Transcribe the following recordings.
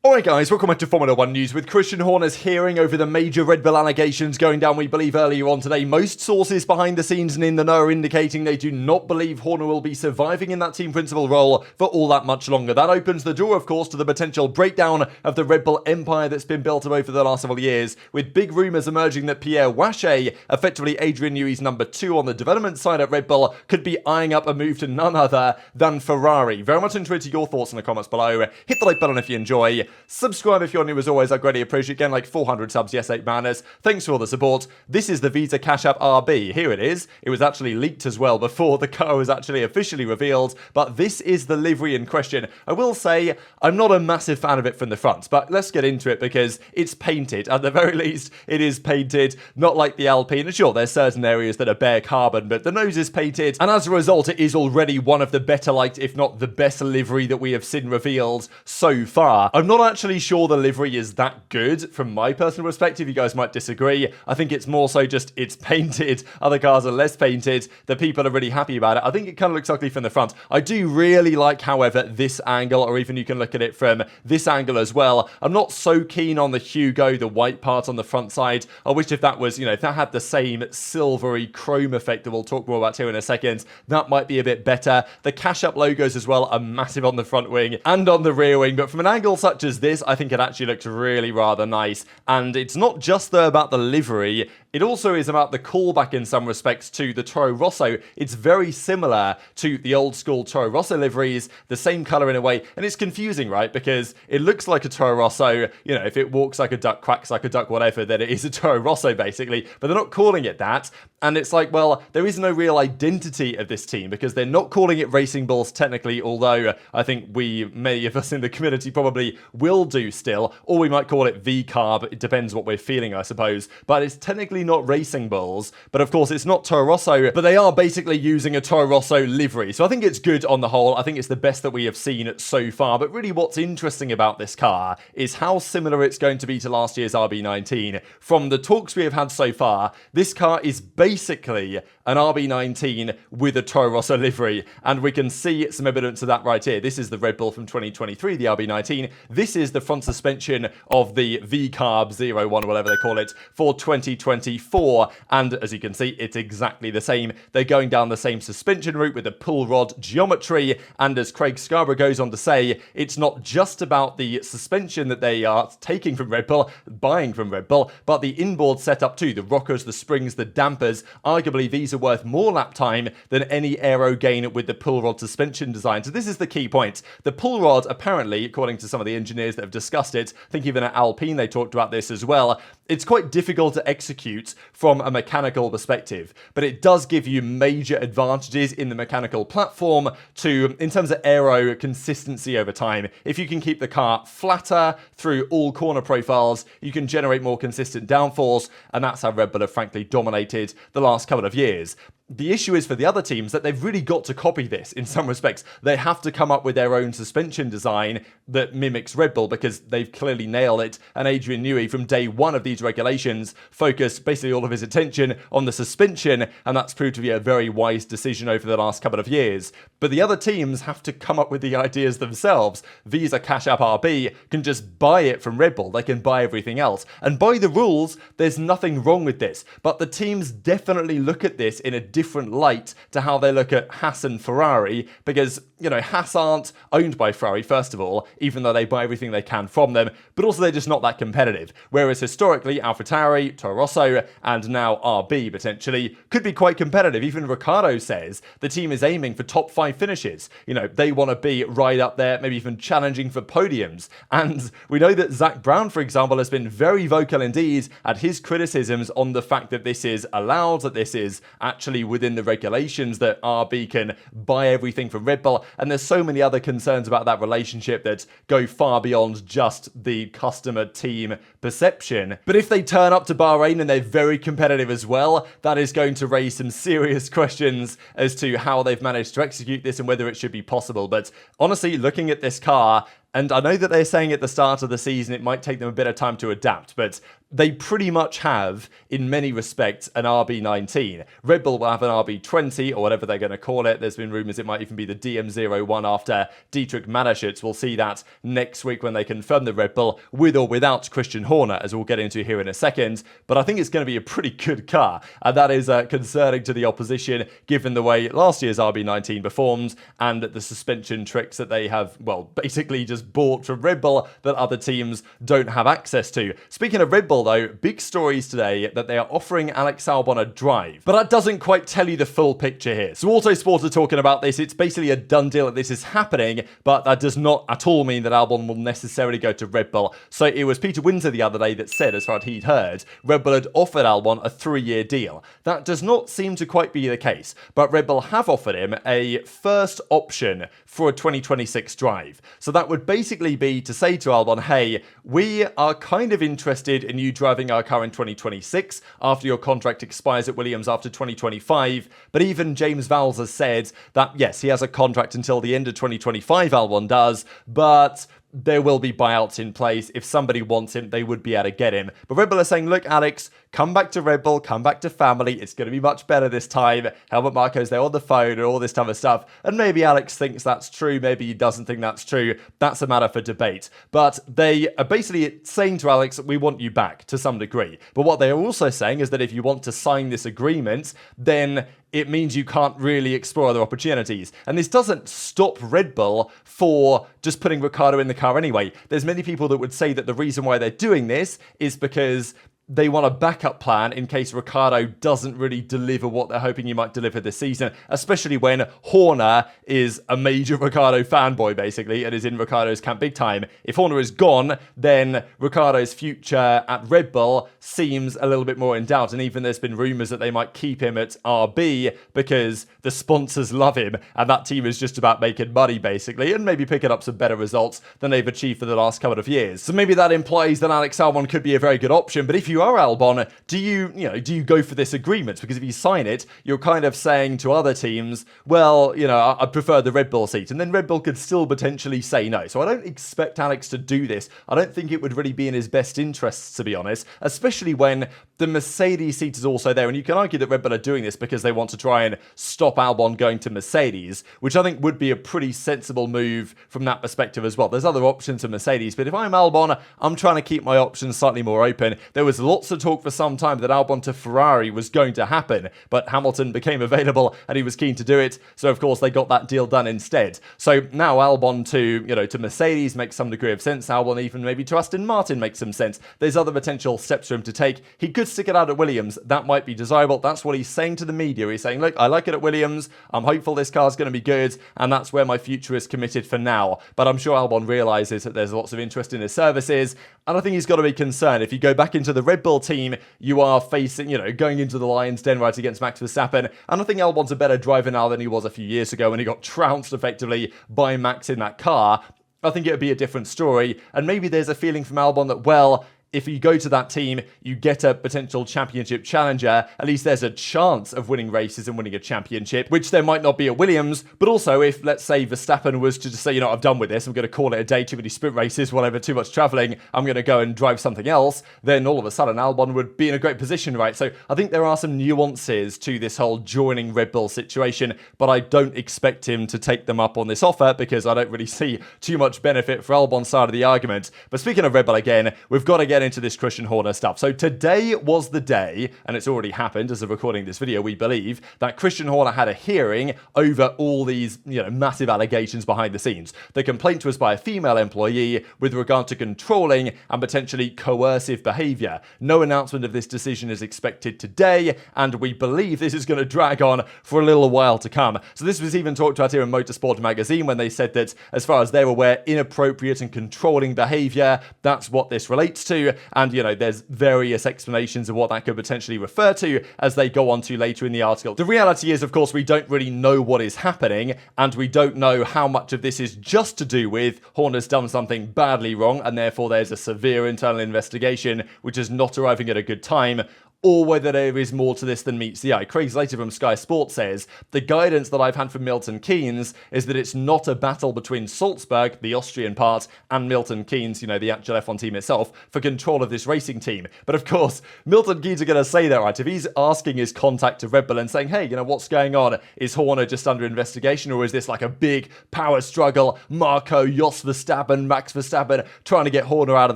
Alright guys, welcome back to Formula 1 News. With Christian Horner's hearing over the major Red Bull allegations going down, we believe, earlier on today, most sources behind the scenes and in the know are indicating they do not believe Horner will be surviving in that team principal role for all that much longer. That opens the door, of course, to the potential breakdown of the Red Bull empire that's been built up over the last several years, with big rumours emerging that Pierre Wache, effectively Adrian Newey's number 2 on the development side at Red Bull, could be eyeing up a move to none other than Ferrari. Very much interested your thoughts in the comments below. Hit the like button if you enjoy. Subscribe if you're new as always, I greatly appreciate it. Again, like 400 subs, yes, 8 manners. Thanks for all the support. This is the Visa Cash App RB. Here it is. It was actually leaked as well before the car was actually officially revealed, but this is the livery in question. I will say, I'm not a massive fan of it from the front, but let's get into it because it's painted. At the very least, it is painted, not like the Alpine. Sure, there's certain areas that are bare carbon, but the nose is painted, and as a result, it is already one of the better liked, if not the best livery that we have seen revealed so far. I'm not actually sure the livery is that good from my personal perspective. You guys might disagree. I think it's more so just it's painted. Other cars are less painted. The people are really happy about it. I think it kind of looks ugly from the front. I do really like, however, this angle, or even you can look at it from this angle as well. I'm not so keen on the Hugo, the white part on the front side. I wish if that was, if that had the same silvery chrome effect that we'll talk more about here in a second, that might be a bit better. The Cash App logos as well are massive on the front wing and on the rear wing, but from an angle such as this, I think it actually looks really rather nice. And it's not just though about the livery, it also is about the callback in some respects to the Toro Rosso. It's very similar to the old school Toro Rosso liveries, the same colour in a way, and it's confusing, right? Because it looks like a Toro Rosso, if it walks like a duck, quacks like a duck, whatever, then it is a Toro Rosso basically, but they're not calling it that. And it's like, well, there is no real identity of this team because they're not calling it Racing Bulls technically, although I think many of us in the community probably will do still, or we might call it V-Carb. It depends what we're feeling, I suppose. But it's technically not Racing Bulls, but of course it's not Toro Rosso, but they are basically using a Toro Rosso livery. So I think it's good on the whole. I think it's the best that we have seen so far. But really what's interesting about this car is how similar it's going to be to last year's RB19. From the talks we have had so far, this car is basically an RB19 with a Toro Rosso livery, and we can see some evidence of that right here. This is the Red Bull from 2023, the RB19. This is the front suspension of the V-Carb 01, whatever they call it, for 2024, and as you can see, it's exactly the same. They're going down the same suspension route with the pull rod geometry, and as Craig Scarborough goes on to say, it's not just about the suspension that they are taking from Red Bull, buying from Red Bull, but the inboard setup too, the rockers, the springs, the dampers. Arguably, these are worth more lap time than any aero gain with the pull rod suspension design. So this is the key point. The pull rod, apparently, according to some of the engineers that have discussed it, I think even at Alpine they talked about this as well, it's quite difficult to execute from a mechanical perspective, but it does give you major advantages in the mechanical platform in terms of aero consistency over time. If you can keep the car flatter through all corner profiles, you can generate more consistent downforce, and that's how Red Bull have frankly dominated the last couple of years. The issue is for the other teams that they've really got to copy this in some respects. They have to come up with their own suspension design that mimics Red Bull because they've clearly nailed it. And Adrian Newey, from day one of these regulations, focused basically all of his attention on the suspension, and that's proved to be a very wise decision over the last couple of years. But the other teams have to come up with the ideas themselves. Visa Cash App RB can just buy it from Red Bull. They can buy everything else. And by the rules, there's nothing wrong with this. But the teams definitely look at this in a different light to how they look at Haas and Ferrari, because Haas aren't owned by Ferrari, first of all, even though they buy everything they can from them, but also they're just not that competitive. Whereas historically, AlphaTauri, Toro Rosso, and now RB potentially could be quite competitive. Even Ricciardo says the team is aiming for top 5 finishes. They want to be right up there, maybe even challenging for podiums. And we know that Zach Brown, for example, has been very vocal indeed at his criticisms on the fact that this is allowed, that this is actually within the regulations, that RB can buy everything from Red Bull. And there's so many other concerns about that relationship that go far beyond just the customer-team perception. But if they turn up to Bahrain and they're very competitive as well, that is going to raise some serious questions as to how they've managed to execute this and whether it should be possible. But honestly, looking at this car, And I know that they're saying at the start of the season it might take them a bit of time to adapt, but they pretty much have, in many respects, an RB19. Red Bull will have an RB20, or whatever they're going to call it. There's been rumours it might even be the DM01 after Dietrich Mateschitz. We'll see that next week when they confirm the Red Bull, with or without Christian Horner, as we'll get into here in a second. But I think it's going to be a pretty good car, and that is concerning to the opposition, given the way last year's RB19 performed, and the suspension tricks that they have, well, basically just bought from Red Bull that other teams don't have access to. Speaking of Red Bull, though, big stories today that they are offering Alex Albon a drive. But that doesn't quite tell you the full picture here. So Autosport are talking about this. It's basically a done deal that this is happening, but that does not at all mean that Albon will necessarily go to Red Bull. So it was Peter Windsor the other day that said, as far as he'd heard, Red Bull had offered Albon a 3-year deal. That does not seem to quite be the case, but Red Bull have offered him a first option for a 2026 drive. So that would basically be to say to Albon, hey, we are kind of interested in you driving our car in 2026 after your contract expires at Williams after 2025. But even James Vowles has said that, yes, he has a contract until the end of 2025, Albon does, but there will be buyouts in place. If somebody wants him, they would be able to get him. But Red Bull are saying, look, Alex, come back to Red Bull, come back to family. It's going to be much better this time. Helmut Marko's there on the phone and all this type of stuff. And maybe Alex thinks that's true. Maybe he doesn't think that's true. That's a matter for debate. But they are basically saying to Alex, we want you back to some degree. But what they are also saying is that if you want to sign this agreement, then it means you can't really explore other opportunities. And this doesn't stop Red Bull for just putting Ricciardo in the car anyway. There's many people that would say that the reason why they're doing this is because they want a backup plan in case Ricciardo doesn't really deliver what they're hoping he might deliver this season, especially when Horner is a major Ricciardo fanboy, basically, and is in Ricciardo's camp big time. If Horner is gone, then Ricciardo's future at Red Bull seems a little bit more in doubt, and even there's been rumours that they might keep him at RB because the sponsors love him, and that team is just about making money, basically, and maybe picking up some better results than they've achieved for the last couple of years. So maybe that implies that Alex Albon could be a very good option, but if you are Albon, do you go for this agreement? Because if you sign it, you're kind of saying to other teams, well, I prefer the Red Bull seat, and then Red Bull could still potentially say no. So I don't expect Alex to do this. I don't think it would really be in his best interests, to be honest, especially when the Mercedes seat is also there, and you can argue that Red Bull are doing this because they want to try and stop Albon going to Mercedes, which I think would be a pretty sensible move from that perspective as well. There's other options to Mercedes, but if I'm Albon, I'm trying to keep my options slightly more open. There was lots of talk for some time that Albon to Ferrari was going to happen, but Hamilton became available and he was keen to do it, so of course they got that deal done instead. So now Albon to Mercedes makes some degree of sense. Albon even maybe to Aston Martin makes some sense. There's other potential steps for him to take. He could stick it out at Williams. That might be desirable. That's what he's saying to the media. He's saying, look, I like it at Williams. I'm hopeful this car's going to be good, and that's where my future is committed for now. But I'm sure Albon realizes that there's lots of interest in his services, and I think he's got to be concerned. If you go back into the Red Bull team, you are facing, going into the Lions' Den right against Max Verstappen, and I think Albon's a better driver now than he was a few years ago when he got trounced effectively by Max in that car. I think it would be a different story, and maybe there's a feeling from Albon that, well, if you go to that team, you get a potential championship challenger. At least there's a chance of winning races and winning a championship, which there might not be at Williams. But also, if, let's say, Verstappen was to just say, I'm done with this, I'm going to call it a day, too many sprint races, whatever, too much travelling, I'm going to go and drive something else, then all of a sudden Albon would be in a great position, right? So I think there are some nuances to this whole joining Red Bull situation, but I don't expect him to take them up on this offer because I don't really see too much benefit for Albon's side of the argument. But speaking of Red Bull again, we've got to get into this Christian Horner stuff. So today was the day, and it's already happened as of recording this video, we believe, that Christian Horner had a hearing over all these, massive allegations behind the scenes. The complaint was by a female employee with regard to controlling and potentially coercive behaviour. No announcement of this decision is expected today, and we believe this is going to drag on for a little while to come. So this was even talked about here in Motorsport magazine when they said that, as far as they're aware, inappropriate and controlling behaviour, that's what this relates to. And, there's various explanations of what that could potentially refer to as they go on to later in the article. The reality is, of course, we don't really know what is happening, and we don't know how much of this is just to do with Horner's done something badly wrong, and therefore there's a severe internal investigation which is not arriving at a good time, or whether there is more to this than meets the eye. Craig Slater from Sky Sports says, the guidance that I've had from Milton Keynes is that it's not a battle between Salzburg, the Austrian part, and Milton Keynes, the actual F1 team itself, for control of this racing team. But of course, Milton Keynes are going to say that, right? If he's asking his contact to Red Bull and saying, hey, what's going on? Is Horner just under investigation, or is this like a big power struggle? Marco, Jos Verstappen, Max Verstappen trying to get Horner out of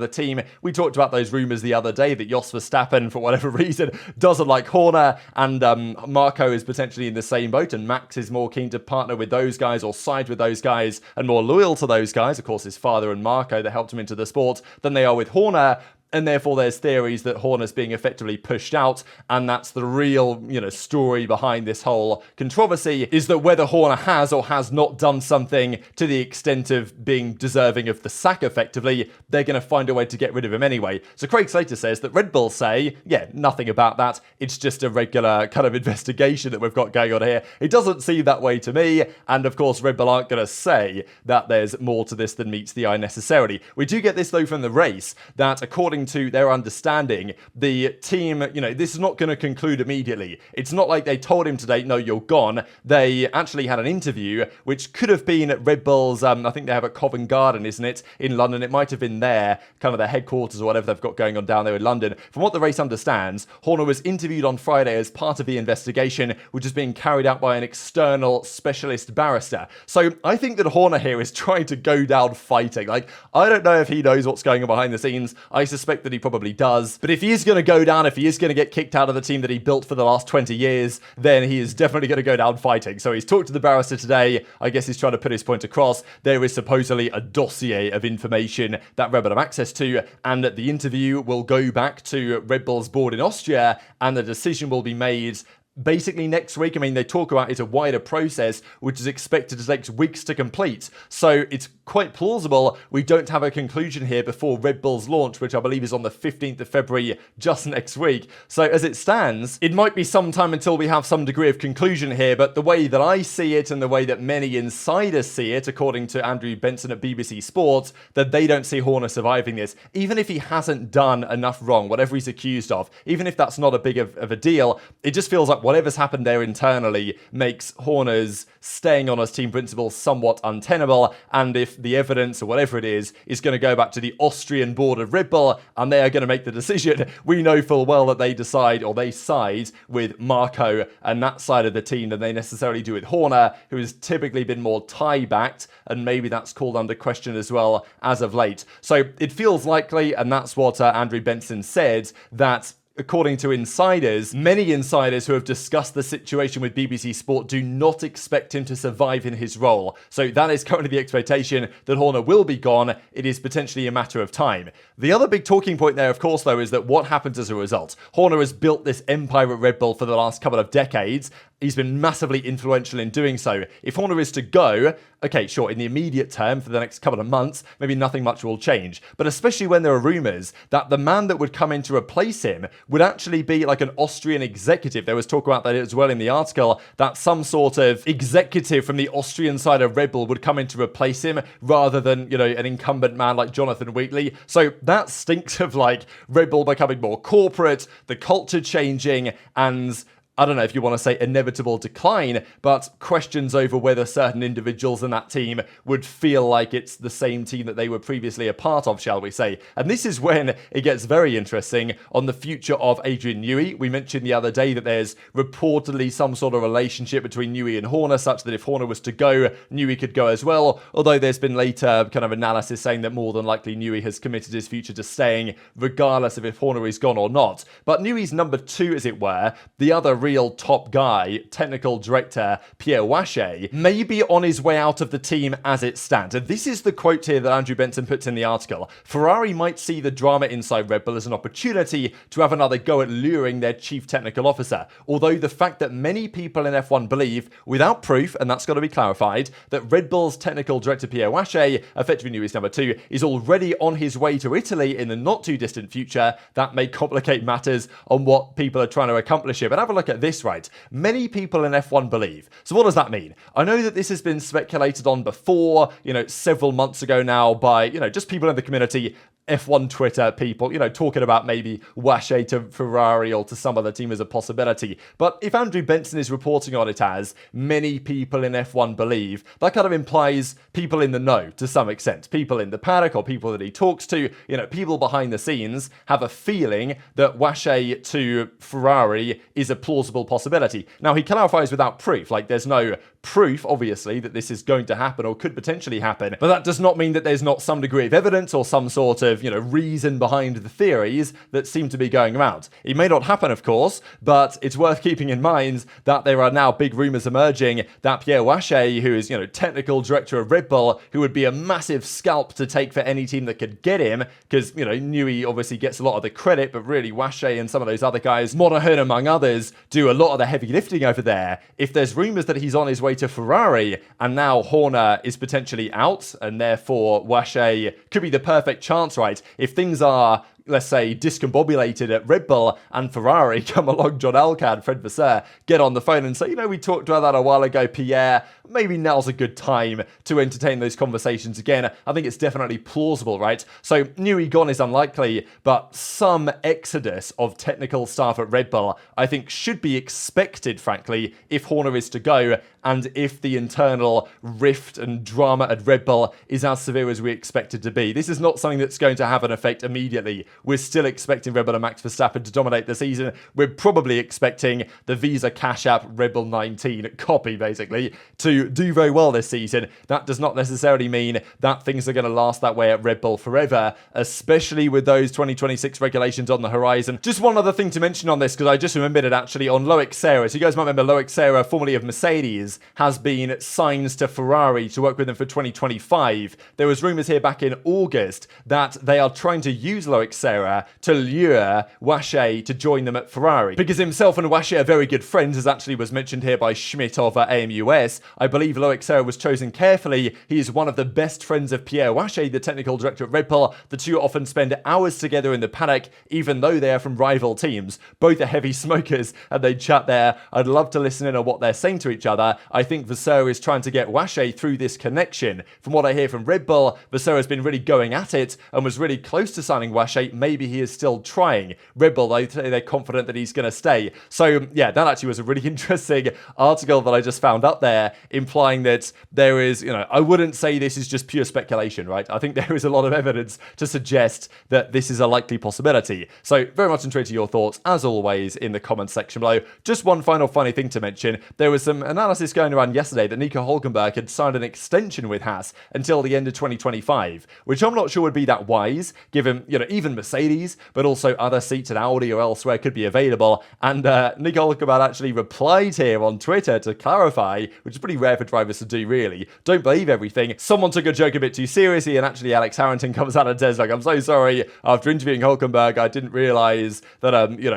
the team. We talked about those rumours the other day that Jos Verstappen, for whatever reason, doesn't like Horner, and Marco is potentially in the same boat, and Max is more keen to partner with those guys or side with those guys and more loyal to those guys, of course his father and Marco that helped him into the sport, than they are with Horner. And therefore, there's theories that Horner's being effectively pushed out, and that's the real, story behind this whole controversy, is that whether Horner has or has not done something to the extent of being deserving of the sack, effectively, they're going to find a way to get rid of him anyway. So Craig Slater says that Red Bull say, yeah, nothing about that. It's just a regular kind of investigation that we've got going on here. It doesn't seem that way to me, and of course, Red Bull aren't going to say that there's more to this than meets the eye necessarily. We do get this, though, from the race, that according to their understanding, the team, this is not going to conclude immediately. It's not like they told him today, no, you're gone. They actually had an interview, which could have been at Red Bull's, I think they have at Covent Garden, isn't it, in London. It might have been there, kind of their headquarters or whatever they've got going on down there in London. From what the race understands, Horner was interviewed on Friday as part of the investigation, which is being carried out by an external specialist barrister. So I think that Horner here is trying to go down fighting. Like, I don't know if he knows what's going on behind the scenes. I suspect that he probably does. But if he is going to go down, if he is going to get kicked out of the team that he built for the last 20 years, then he is definitely going to go down fighting. So he's talked to the barrister today. I guess he's trying to put his point across. There is supposedly a dossier of information that Red Bull have access to, and that the interview will go back to Red Bull's board in Austria, and the decision will be made basically next week. I mean, they talk about it's a wider process, which is expected to take weeks to complete. So it's quite plausible we don't have a conclusion here before Red Bull's launch, which I believe is on the 15th of February, just next week. So as it stands, it might be some time until we have some degree of conclusion here, but the way that I see it and the way that many insiders see it, according to Andrew Benson at BBC Sports, that they don't see Horner surviving this. Even if he hasn't done enough wrong, whatever he's accused of, even if that's not a big of a deal, it just feels like whatever's happened there internally makes Horner's staying on as team principal somewhat untenable, and if the evidence or whatever it is going to go back to the Austrian board of Red Bull and they are going to make the decision, we know full well that they decide, or they side with Marco and that side of the team than they necessarily do with Horner, who has typically been more tie-backed, and maybe that's called under question as well as of late. So it feels likely, and that's what Andrew Benson said, that according to insiders, many insiders who have discussed the situation with BBC Sport do not expect him to survive in his role. So that is currently the expectation, that Horner will be gone. It is potentially a matter of time. The other big talking point there, of course, though, is that what happens as a result. Horner has built this empire at Red Bull for the last couple of decades. He's been massively influential in doing so. If Horner is to go, okay, sure, in the immediate term, for the next couple of months, maybe nothing much will change. But especially when there are rumours that the man that would come in to replace him would actually be like an Austrian executive. There was talk about that as well in the article, that some sort of executive from the Austrian side of Red Bull would come in to replace him, rather than, an incumbent man like Jonathan Wheatley. So that stinks of like Red Bull becoming more corporate, the culture changing, and I don't know if you want to say inevitable decline, but questions over whether certain individuals in that team would feel like it's the same team that they were previously a part of, shall we say. And this is when it gets very interesting on the future of Adrian Newey. We mentioned the other day that there's reportedly some sort of relationship between Newey and Horner, such that if Horner was to go, Newey could go as well. Although there's been later kind of analysis saying that more than likely Newey has committed his future to staying, regardless of if Horner is gone or not. But Newey's number two, as it were, the other real top guy, technical director Pierre Wache, may be on his way out of the team as it stands. And this is the quote here that Andrew Benson puts in the article. Ferrari might see the drama inside Red Bull as an opportunity to have another go at luring their chief technical officer. Although the fact that many people in F1 believe, without proof, and that's got to be clarified, that Red Bull's technical director Pierre Wache, effectively Newey's number two, is already on his way to Italy in the not too distant future, that may complicate matters on what people are trying to accomplish here. But have a look at at this, right? Many people in F1 believe. So what does that mean? I know that this has been speculated on before, several months ago now by, just people in the community, F1 Twitter people, talking about maybe Wache to Ferrari or to some other team as a possibility. But if Andrew Benson is reporting on it as many people in F1 believe, that kind of implies people in the know to some extent. People in the paddock or people that he talks to, people behind the scenes have a feeling that Wache to Ferrari is a plausible possibility. Now, he clarifies without proof, like there's no proof, obviously, that this is going to happen or could potentially happen, but that does not mean that there's not some degree of evidence or some sort of, reason behind the theories that seem to be going around. It may not happen, of course, but it's worth keeping in mind that there are now big rumours emerging that Pierre Wache, who is, technical director of Red Bull, who would be a massive scalp to take for any team that could get him, because, Newey obviously gets a lot of the credit, but really Wache and some of those other guys, Monahan among others, do a lot of the heavy lifting over there. If there's rumours that he's on his way to Ferrari, and now Horner is potentially out, and therefore Wache could be the perfect chance, right? If things are, let's say, discombobulated at Red Bull and Ferrari, come along, John Elkann, Fred Vasseur, get on the phone and say, we talked about that a while ago, Pierre, maybe now's a good time to entertain those conversations again. I think it's definitely plausible, right? So Newey gone is unlikely, but some exodus of technical staff at Red Bull, I think, should be expected, frankly, if Horner is to go, and if the internal rift and drama at Red Bull is as severe as we expect it to be. This is not something that's going to have an effect immediately. We're still expecting Red Bull and Max Verstappen to dominate the season. We're probably expecting the Visa Cash App Red Bull 19 copy, basically, to do very well this season. That does not necessarily mean that things are going to last that way at Red Bull forever, especially with those 2026 regulations on the horizon. Just one other thing to mention on this, because I just remembered it actually, on Loic Serra. So you guys might remember Loic Serra, formerly of Mercedes, has been signed to Ferrari to work with them for 2025. There was rumours here back in August that they are trying to use Loic Serra to lure Wache to join them at Ferrari. Because himself and Wache are very good friends, as actually was mentioned here by Schmidt of AMUS. I believe Loic Serra was chosen carefully. He is one of the best friends of Pierre Wache, the technical director at Red Bull. The two often spend hours together in the paddock, even though they are from rival teams. Both are heavy smokers, and they chat there. I'd love to listen in on what they're saying to each other. I think Vasseur is trying to get Wache through this connection. From what I hear from Red Bull, Vasseur has been really going at it and was really close to signing Wache. Maybe he is still trying. Red Bull, they're confident that he's going to stay. So yeah, that actually was a really interesting article that I just found up there, implying that there is, I wouldn't say this is just pure speculation, right? I think there is a lot of evidence to suggest that this is a likely possibility. So very much intrigued to your thoughts, as always, in the comments section below. Just one final funny thing to mention. There was some analysis going around yesterday that Nico Hülkenberg had signed an extension with Haas until the end of 2025, which I'm not sure would be that wise, given, even Mercedes, but also other seats at Audi or elsewhere could be available. And Nico Hülkenberg actually replied here on Twitter to clarify, which is pretty rare for drivers to do, really. Don't believe everything. Someone took a joke a bit too seriously, and actually Alex Harrington comes out and says, I'm so sorry, after interviewing Hülkenberg, I didn't realise that,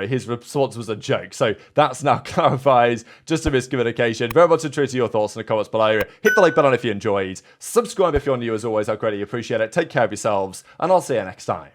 his response was a joke. So that's now clarified, just a miscommunication. Very much intrigued to your thoughts in the comments below. Hit the like button if you enjoyed. Subscribe if you're new, as always. I greatly appreciate it. Take care of yourselves, and I'll see you next time.